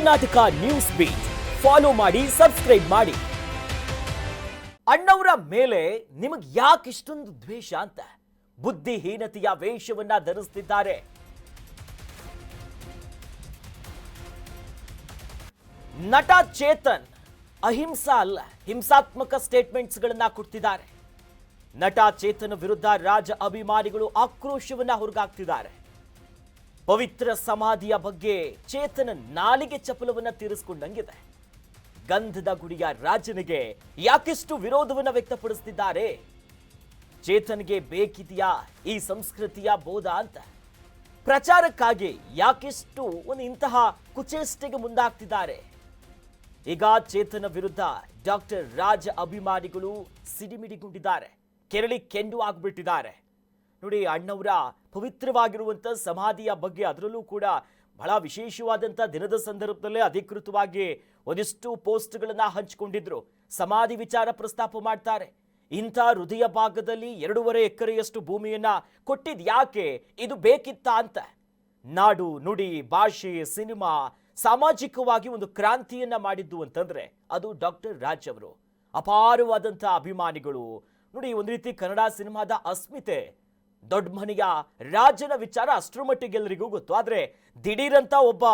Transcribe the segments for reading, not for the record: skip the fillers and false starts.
Karnataka news beet follow ಮಾಡಿ, subscribe ಮಾಡಿ. ಅಣ್ಣವರ ಮೇಲೆ ನಿಮಗೆ ಯಾಕೆ ಇಷ್ಟೊಂದು ದ್ವೇಷ ಅಂತ ಬುದ್ಧಿಹೀನತೆಯ ವೇಷವನ್ನ ಧರಿಸುತ್ತಿದ್ದಾರೆ. ನಟ ಚೇತನ್ ಅಹಿಂಸಾ ಅಲ್ಲ, ಹಿಂಸಾತ್ಮಕ ಸ್ಟೇಟ್ಮೆಂಟ್ಸ್ ಗಳನ್ನ ಕೊಡ್ತಿದ್ದಾರೆ. ನಟ ಚೇತನ್ ವಿರುದ್ಧ ರಾಜ ಅಭಿಮಾನಿಗಳು ಆಕ್ರೋಶವನ್ನ ಹೊರಗಾಕ್ತಿದ್ದಾರೆ. ಪವಿತ್ರ ಸಮಾಧಿಯ ಬಗ್ಗೆ ಚೇತನ ನಾಲಿಗೆ ಚಪಲವನ್ನ ತೀರಿಸಿಕೊಂಡಂಗಿದೆ. ಗಂಧದ ಗುಡಿಯ ರಾಜನಿಗೆ ಯಾಕೆಷ್ಟು ವಿರೋಧವನ್ನ ವ್ಯಕ್ತಪಡಿಸುತ್ತಿದ್ದಾರೆ? ಚೇತನ್ಗೆ ಬೇಕಿದೆಯಾ ಈ ಸಂಸ್ಕೃತಿಯ ಬೋಧ ಅಂತ ಪ್ರಚಾರಕ್ಕಾಗಿ ಯಾಕೆಷ್ಟು ಇಂತಹ ಕುಚೇಷ್ಟೆಗೆ ಮುಂದಾಗ್ತಿದ್ದಾರೆ? ಈಗ ಚೇತನ ವಿರುದ್ಧ ಡಾಕ್ಟರ್ ರಾಜ ಅಭಿಮಾನಿಗಳು ಸಿಡಿಮಿಡಿಗೊಂಡಿದ್ದಾರೆ, ಕೆರಳಿ ಕೆಂಡು ಆಗ್ಬಿಟ್ಟಿದ್ದಾರೆ. ನೋಡಿ, ಅಣ್ಣವರ ಪವಿತ್ರವಾಗಿರುವಂಥ ಸಮಾಧಿಯ ಬಗ್ಗೆ, ಅದರಲ್ಲೂ ಕೂಡ ಬಹಳ ವಿಶೇಷವಾದಂಥ ದಿನದ ಸಂದರ್ಭದಲ್ಲೇ ಅಧಿಕೃತವಾಗಿ ಒಂದಿಷ್ಟು ಪೋಸ್ಟ್ಗಳನ್ನು ಹಂಚಿಕೊಂಡಿದ್ರು. ಸಮಾಧಿ ವಿಚಾರ ಪ್ರಸ್ತಾಪ ಮಾಡ್ತಾರೆ. ಇಂಥ ಹೃದಯ ಭಾಗದಲ್ಲಿ 2.5 ಎಕರೆಯಷ್ಟು ಭೂಮಿಯನ್ನ ಕೊಟ್ಟಿದ್ ಯಾಕೆ? ಇದು ಬೇಕಿತ್ತಾ ಅಂತ. ನಾಡು, ನುಡಿ, ಭಾಷೆ, ಸಿನಿಮಾ, ಸಾಮಾಜಿಕವಾಗಿ ಒಂದು ಕ್ರಾಂತಿಯನ್ನ ಮಾಡಿದ್ದು ಅಂತಂದ್ರೆ ಅದು ಡಾಕ್ಟರ್ ರಾಜ್ ಅವರು. ಅಪಾರವಾದಂಥ ಅಭಿಮಾನಿಗಳು. ನೋಡಿ, ಒಂದು ರೀತಿ ಕನ್ನಡ ಸಿನಿಮಾದ ಅಸ್ಮಿತೆ. ದೊಡ್ಡ ಮನೆಯ ರಾಜನ ವಿಚಾರ ಅಷ್ಟರ ಮಟ್ಟಿಗೆ ಎಲ್ಲರಿಗೂ ಗೊತ್ತು. ಆದ್ರೆ ದಿಢೀರಂತ ಒಬ್ಬ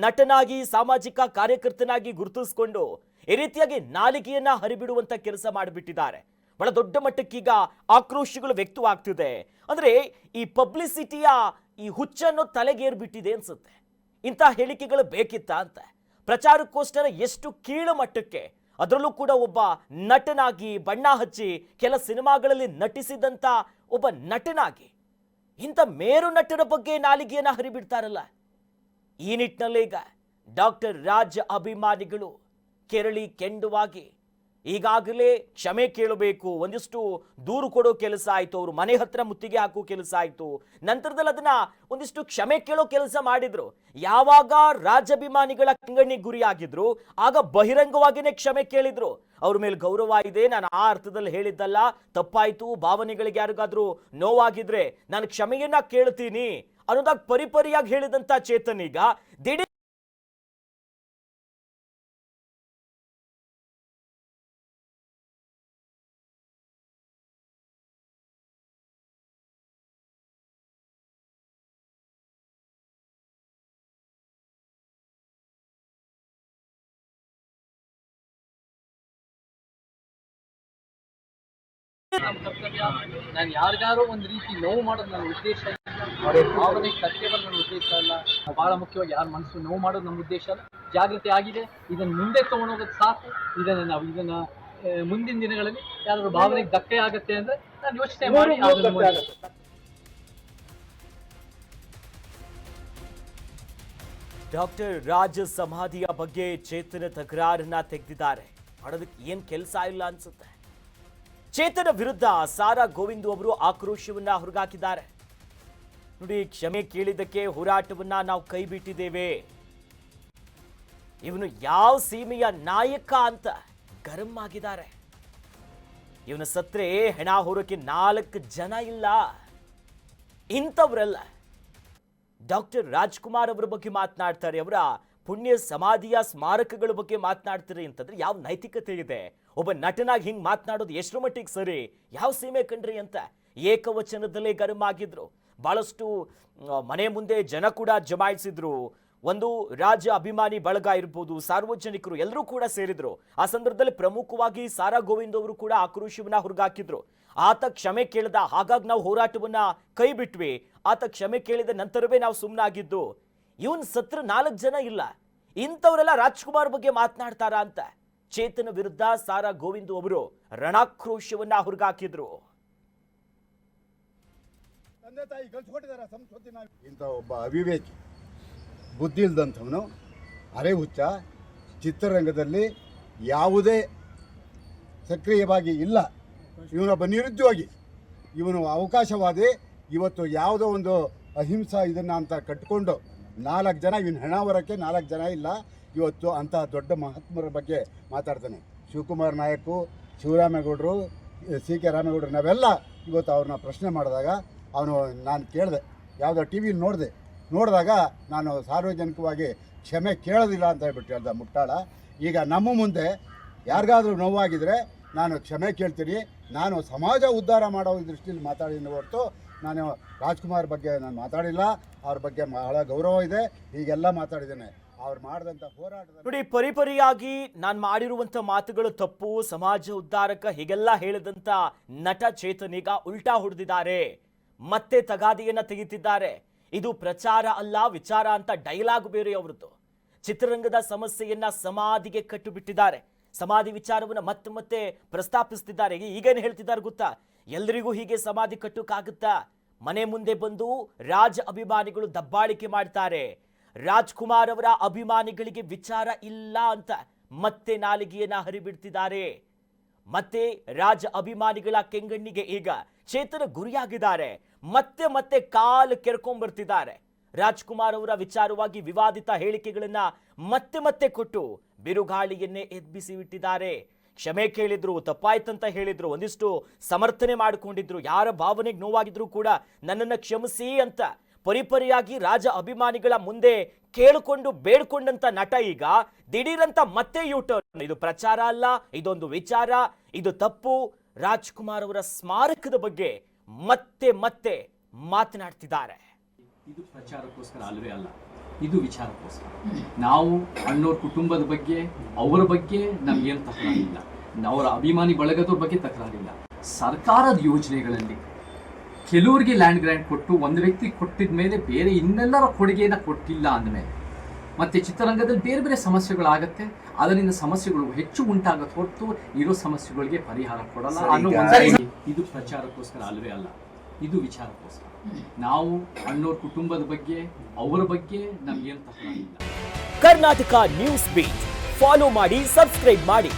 ನಟನಾಗಿ, ಸಾಮಾಜಿಕ ಕಾರ್ಯಕರ್ತನಾಗಿ ಗುರುತಿಸಿಕೊಂಡು ಈ ರೀತಿಯಾಗಿ ನಾಲಿಗೆಯನ್ನ ಹರಿಬಿಡುವಂತ ಕೆಲಸ ಮಾಡಿಬಿಟ್ಟಿದ್ದಾರೆ. ಬಹಳ ದೊಡ್ಡ ಮಟ್ಟಕ್ಕೀಗ ಆಕ್ರೋಶಗಳು ವ್ಯಕ್ತವಾಗ್ತಿದೆ. ಅಂದ್ರೆ ಈ ಪಬ್ಲಿಸಿಟಿಯ ಈ ಹುಚ್ಚನ್ನು ತಲೆಗೇರ್ಬಿಟ್ಟಿದೆ ಅನ್ಸುತ್ತೆ. ಇಂಥ ಹೇಳಿಕೆಗಳು ಬೇಕಿತ್ತ ಅಂತ ಪ್ರಚಾರಕ್ಕೋಸ್ಕರ ಎಷ್ಟು ಕೀಳು ಮಟ್ಟಕ್ಕೆ, ಅದರಲ್ಲೂ ಕೂಡ ಒಬ್ಬ ನಟನಾಗಿ ಬಣ್ಣ ಹಚ್ಚಿ ಕೆಲ ಸಿನಿಮಾಗಳಲ್ಲಿ ನಟಿಸಿದಂತ ಒಬ್ಬ ನಟನಾಗಿ ಇಂಥ ಮೇರು ನಟರ ಬಗ್ಗೆ ನಾಲಿಗೆಯನ್ನ ಹರಿಬಿಡ್ತಾರಲ್ಲ. ಈ ನಿಟ್ಟಿನಲ್ಲಿ ಈಗ ಡಾಕ್ಟರ್ ರಾಜ್ ಅಭಿಮಾನಿಗಳು ಕೆರಳಿ ಕೆಂಡುವಾಗಿ ಈಗಾಗಲೇ ಕ್ಷಮೆ ಕೇಳಬೇಕು, ಒಂದಿಷ್ಟು ದೂರು ಕೊಡೋ ಕೆಲಸ ಆಯಿತು, ಅವರು ಮನೆ ಹತ್ರ ಮುತ್ತಿಗೆ ಹಾಕೋ ಕೆಲಸ ಆಯಿತು. ನಂತರದಲ್ಲಿ ಅದನ್ನ ಒಂದಿಷ್ಟು ಕ್ಷಮೆ ಕೇಳೋ ಕೆಲಸ ಮಾಡಿದ್ರು. ಯಾವಾಗ ರಾಜಾಭಿಮಾನಿಗಳ ಕಂಗಣ್ಣಿಗೆ ಗುರಿಯಾಗಿದ್ರು ಆಗ ಬಹಿರಂಗವಾಗಿಯೇ ಕ್ಷಮೆ ಕೇಳಿದ್ರು. ಅವ್ರ ಮೇಲೆ ಗೌರವ ಇದೆ, ನಾನು ಆ ಅರ್ಥದಲ್ಲಿ ಹೇಳಿದ್ದಲ್ಲ, ತಪ್ಪಾಯ್ತು, ಭಾವನೆಗಳಿಗೆ ಯಾರಿಗಾದ್ರೂ ನೋವಾಗಿದ್ರೆ ನಾನು ಕ್ಷಮೆಯನ್ನ ಕೇಳ್ತೀನಿ ಅನ್ನೋದಾಗ ಪರಿಪರಿಯಾಗಿ ಹೇಳಿದಂತ ಚೇತನ್ ಈಗ ದಿಢೀರ್ ನಮ್ಮ ಕರ್ತವ್ಯ. ನಾನು ಯಾರಿಗಾರು ಒಂದು ರೀತಿ ನೋವು ಮಾಡೋದು ನನ್ನ ಉದ್ದೇಶ ಇಲ್ಲ, ಅವರ ಭಾವನೆಗೆ ಧಕ್ಕೆ ಬರೋದು ನನ್ನ ಉದ್ದೇಶ ಅಲ್ಲ. ಬಹಳ ಮುಖ್ಯವಾಗಿ ಯಾರ ಮನಸ್ಸು ನೋವು ಮಾಡೋದು ನಮ್ಮ ಉದ್ದೇಶ ಅಲ್ಲ. ಜಾಗೃತಿ ಆಗಿದೆ, ಇದನ್ನು ಮುಂದೆ ತಗೊಂಡೋಗೋದು ಸಾಕು. ಇದನ್ನ ಮುಂದಿನ ದಿನಗಳಲ್ಲಿ ಯಾರಾದ್ರೂ ಭಾವನೆಗೆ ಧಕ್ಕೆ ಆಗುತ್ತೆ ಅಂದ್ರೆ ನಾನು ಯೋಚನೆ ಮಾಡಿ ಡಾಕ್ಟರ್ ರಾಜ ಸಮಾಧಿಯ ಬಗ್ಗೆ ಚೇತನ ತಕರಾರನ್ನ ತೆಗೆದಿದ್ದಾರೆ. ಮಾಡೋದಕ್ಕೆ ಏನ್ ಕೆಲಸ ಇಲ್ಲ ಅನ್ಸುತ್ತೆ. ಚೇತನ ವಿರುದ್ಧ ಸಾರಾ ಗೋವಿಂದ್ ಅವರು ಆಕ್ರೋಶವನ್ನ ಹೊರಗಾಕಿದ್ದಾರೆ. ನೋಡಿ, ಕ್ಷಮೆ ಕೇಳಿದ್ದಕ್ಕೆ ಹೋರಾಟವನ್ನ ನಾವು ಕೈ ಬಿಟ್ಟಿದ್ದೇವೆ, ಇವನು ಯಾವ ಸೀಮೆಯ ನಾಯಕ ಅಂತ ಗರಂ ಆಗಿದ್ದಾರೆ. ಇವನ ಸತ್ರೆ ಹೆಣ ಹೊರಕ್ಕೆ 4 ಜನ ಇಲ್ಲ. ಇಂಥವ್ರಲ್ಲ ಡಾಕ್ಟರ್ ರಾಜ್ಕುಮಾರ್ ಅವರ ಬಗ್ಗೆ ಮಾತನಾಡ್ತಾರೆ, ಅವರ ಪುಣ್ಯ ಸಮಾಧಿಯ ಸ್ಮಾರಕಗಳ ಬಗ್ಗೆ ಮಾತನಾಡ್ತೀರಿ ಅಂತಂದ್ರೆ ಯಾವ ನೈತಿಕತೆ ಇದೆ? ಒಬ್ಬ ನಟನಾಗಿ ಹಿಂಗ್ ಮಾತನಾಡೋದು ಎಷ್ಟರ ಮಟ್ಟಿಗೆ ಸರಿ? ಯಾವ ಸೀಮೆ ಕಂಡ್ರಿ ಅಂತ ಏಕವಚನದಲ್ಲೇ ಗರಂ ಆಗಿದ್ರು. ಬಹಳಷ್ಟು ಮನೆ ಮುಂದೆ ಜನ ಕೂಡ ಜಮಾಯಿಸಿದ್ರು. ಒಂದು ರಾಜ ಅಭಿಮಾನಿ ಬಳಗ ಇರ್ಬೋದು, ಸಾರ್ವಜನಿಕರು ಎಲ್ಲರೂ ಕೂಡ ಸೇರಿದ್ರು. ಆ ಸಂದರ್ಭದಲ್ಲಿ ಪ್ರಮುಖವಾಗಿ ಸಾರಾ ಗೋವಿಂದ್ ಅವರು ಕೂಡ ಆಕ್ರೋಶವನ್ನ ಹೊರಗಾಕಿದ್ರು. ಆತ ಕ್ಷಮೆ ಕೇಳಿದ, ಹಾಗಾಗಿ ನಾವು ಹೋರಾಟವನ್ನ ಕೈ ಬಿಟ್ವಿ, ಆತ ಕ್ಷಮೆ ಕೇಳಿದ ನಂತರವೇ ನಾವು ಸುಮ್ಮನಾಗಿದ್ದು. ಇವನ್ ಸತ್ರ 4 ಜನ ಇಲ್ಲ. ಇಂಥವರೆಲ್ಲ ರಾಜ್ಕುಮಾರ್ ಬಗ್ಗೆ ಮಾತನಾಡ್ತಾರ ಅಂತ ಚೇತನ ವಿರುದ್ಧ ಸಾರಾ ಗೋವಿಂದ್ ಅವರು ರಣಾಕ್ರೋಶವನ್ನ ಹೊರಗಾಕಿದ್ರು. ಇಂಥ ಒಬ್ಬ ಅವಿವೇಕಿ, ಬುದ್ಧಿ ಇಲ್ದಂಥವನು, ಅರೆ ಹುಚ್ಚ, ಚಿತ್ರರಂಗದಲ್ಲಿ ಯಾವುದೇ ಸಕ್ರಿಯವಾಗಿ ಇಲ್ಲ. ಇವನೊಬ್ಬ ನಿರುದ್ಯೋಗಿ, ಇವನು ಅವಕಾಶವಾದಿ. ಇವತ್ತು ಯಾವುದೋ ಒಂದು ಅಹಿಂಸಾ ಇದನ್ನು ಅಂತ ಕಟ್ಕೊಂಡು 4 ಜನ, ಇವನು ಹೆಣ ಹೊರಕ್ಕೆ 4 ಜನ ಇಲ್ಲ. ಇವತ್ತು ಅಂತಹ ದೊಡ್ಡ ಮಹಾತ್ಮರ ಬಗ್ಗೆ ಮಾತಾಡ್ತಾನೆ. ಶಿವಕುಮಾರ್ ನಾಯಕು, ಶಿವರಾಮೇಗೌಡರು, ಸಿ ಕೆ ರಾಮೇಗೌಡರು, ನಾವೆಲ್ಲ ಇವತ್ತು ಅವ್ರನ್ನ ಪ್ರಶ್ನೆ ಮಾಡಿದಾಗ ನಾನು ಕೇಳಿದೆ, ಯಾವುದೋ ಟಿ ವಿಲಿ ನೋಡಿದಾಗ ನಾನು ಸಾರ್ವಜನಿಕವಾಗಿ ಕ್ಷಮೆ ಕೇಳೋದಿಲ್ಲ ಅಂತ ಹೇಳ್ಬಿಟ್ಟು ಹೇಳ್ದ ಮುಟ್ಟಾಳ. ಈಗ ನಮ್ಮ ಮುಂದೆ ಯಾರಿಗಾದ್ರೂ ನೋವಾಗಿದ್ರೆ ನಾನು ಕ್ಷಮೆ ಕೇಳ್ತೀನಿ. ನಾನು ಸಮಾಜ ಉದ್ಧಾರ ಮಾಡೋ ದೃಷ್ಟಿಯಲ್ಲಿ ಮಾತಾಡಿದ್ದೀನಿ ಹೊರತು ನಾನು ರಾಜ್ಕುಮಾರ್ ಬಗ್ಗೆ ನಾನು ಮಾತಾಡಿಲ್ಲ. ಅವ್ರ ಬಗ್ಗೆ ಬಹಳ ಗೌರವ ಇದೆ, ಹೀಗೆಲ್ಲ ಮಾತಾಡಿದ್ದೇನೆ. ಅವ್ರು ಮಾಡಿದಂಥ ಹೋರಾಟದ ನೋಡಿ, ಪರಿಪರಿಯಾಗಿ ನಾನು ಮಾಡಿರುವಂತ ಮಾತುಗಳು ತಪ್ಪು, ಸಮಾಜ ಉದ್ಧಾರಕ ಹೀಗೆಲ್ಲ ಹೇಳಿದಂತ ನಟ ಚೇತನ್ ಈಗ ಉಲ್ಟಾ ಹೊಡೆದಿದ್ದಾರೆ, ಮತ್ತೆ ತಗಾದಿಯನ್ನ ತೆಗಿತಿದ್ದಾರೆ. ಇದು ಪ್ರಚಾರ ಅಲ್ಲ ವಿಚಾರ ಅಂತ ಡೈಲಾಗ್ ಬೇರೆ ಅವರದ್ದು. ಚಿತ್ರರಂಗದ ಸಮಸ್ಯೆಯನ್ನ ಸಮಾಧಿಗೆ ಕಟ್ಟು ಬಿಟ್ಟಿದ್ದಾರೆ. ಸಮಾಧಿ ವಿಚಾರವನ್ನ ಮತ್ತೆ ಮತ್ತೆ ಪ್ರಸ್ತಾಪಿಸ್ತಿದ್ದಾರೆ. ಈಗೇನು ಹೇಳ್ತಿದ್ದಾರೆ ಗೊತ್ತಾ? ಎಲ್ರಿಗೂ ಹೀಗೆ ಸಮಾಧಿ ಕಟ್ಟೋಕ್ಕಾಗುತ್ತಾ? ಮನೆ ಮುಂದೆ ಬಂದು ರಾಜ್ ಅಭಿಮಾನಿಗಳು ದಬ್ಬಾಳಿಕೆ ಮಾಡ್ತಾರೆ, ರಾಜ್ಕುಮಾರ್ ಅವರ ಅಭಿಮಾನಿಗಳಿಗೆ ವಿಚಾರ ಇಲ್ಲ ಅಂತ ಮತ್ತೆ ನಾಲಿಗೆಯನ್ನ ಹರಿಬಿಡ್ತಿದ್ದಾರೆ. ಮತ್ತೆ ರಾಜ್ ಅಭಿಮಾನಿಗಳ ಕೆಂಗಣ್ಣಿಗೆ ಈಗ ಚೇತನ ಗುರಿಯಾಗಿದ್ದಾರೆ. ಮತ್ತೆ ಮತ್ತೆ ಕಾಲು ಕೆರ್ಕೊಂಡ್ಬರ್ತಿದ್ದಾರೆ. ರಾಜ್ಕುಮಾರ್ ಅವರ ವಿಚಾರವಾಗಿ ವಿವಾದಿತ ಹೇಳಿಕೆಗಳನ್ನ ಮತ್ತೆ ಮತ್ತೆ ಕೊಟ್ಟು ಬಿರುಗಾಳಿಯನ್ನೇ ಎಬ್ಬಿಸಿ ಬಿಟ್ಟಿದ್ದಾರೆ. ಕ್ಷಮೆ ಕೇಳಿದ್ರು, ತಪ್ಪಾಯ್ತಂತ ಹೇಳಿದ್ರು, ಒಂದಿಷ್ಟು ಸಮರ್ಥನೆ ಮಾಡಿಕೊಂಡಿದ್ರು, ಯಾರ ಭಾವನೆಗೆ ನೋವಾಗಿದ್ರು ಕೂಡ ನನ್ನನ್ನು ಕ್ಷಮಿಸಿ ಅಂತ ಪರಿಪರಿಯಾಗಿ ರಾಜ ಅಭಿಮಾನಿಗಳ ಮುಂದೆ ಕೇಳಿಕೊಂಡು ಬೇಡ್ಕೊಂಡಂತ ನಟ ಈಗ ದಿಢೀರಂತ ಮತ್ತೆ ಯೂಟರ್ನ್. ಇದು ಪ್ರಚಾರ ಅಲ್ಲ, ಇದೊಂದು ವಿಚಾರ, ಇದು ತಪ್ಪು. ರಾಜ್ಕುಮಾರ್ ಅವರ ಸ್ಮಾರಕದ ಬಗ್ಗೆ ಮತ್ತೆ ಮತ್ತೆ ಮಾತನಾಡ್ತಿದ್ದಾರೆ. ಇದು ಪ್ರಚಾರಕ್ಕೋಸ್ಕರ ಅಲ್ವೇ ಅಲ್ಲ, ಇದು ವಿಚಾರಕ್ಕೋಸ್ಕರ. ನಾವು ಅಣ್ಣವ್ರ ಕುಟುಂಬದ ಬಗ್ಗೆ, ಅವರ ಬಗ್ಗೆ ನಮ್ಗೇನು ತಕರಾರಿಲ್ಲ, ಅವರ ಅಭಿಮಾನಿ ಬಳಗದವ್ರ ಬಗ್ಗೆ ತಕರಾರಿಲ್ಲ. ಸರ್ಕಾರದ ಯೋಜನೆಗಳಲ್ಲಿ ಕೆಲವರಿಗೆ ಲ್ಯಾಂಡ್ ಗ್ರ್ಯಾಂಟ್ ಕೊಟ್ಟು ಒಂದು ವ್ಯಕ್ತಿ ಕೊಟ್ಟಿದ ಮೇಲೆ ಬೇರೆ ಇನ್ನೆಲ್ಲರ ಕೊಡುಗೆಯನ್ನು ಕೊಟ್ಟಿಲ್ಲ ಅಂದಮೇಲೆ ಮತ್ತೆ ಚಿತ್ರರಂಗದಲ್ಲಿ ಬೇರೆ ಬೇರೆ ಸಮಸ್ಯೆಗಳಾಗತ್ತೆ. ಅದರಿಂದ ಸಮಸ್ಯೆಗಳು ಹೆಚ್ಚು ಉಂಟಾಗತ್ತೆ ಹೊರತು ಇರೋ ಸಮಸ್ಯೆಗಳಿಗೆ ಪರಿಹಾರ ಕೊಡಲ್ಲ ಅನ್ನೋ ಒಂದು. ಇದು ಪ್ರಚಾರಕ್ಕೋಸ್ಕರ ಅಲ್ವೇ ಅಲ್ಲ, ಇದು ವಿಚಾರಕ್ಕೋಸ್ಕರ. ನಾವು ಅಣ್ಣವ್ರ ಕುಟುಂಬದ ಬಗ್ಗೆ, ಅವರ ಬಗ್ಗೆ ನಮ್ಗೇನು ತಕರಾರಿಲ್ಲ. ಕರ್ನಾಟಕ ನ್ಯೂಸ್ ಬೀಟ್ ಫಾಲೋ ಮಾಡಿ, ಸಬ್ಸ್ಕ್ರೈಬ್ ಮಾಡಿ.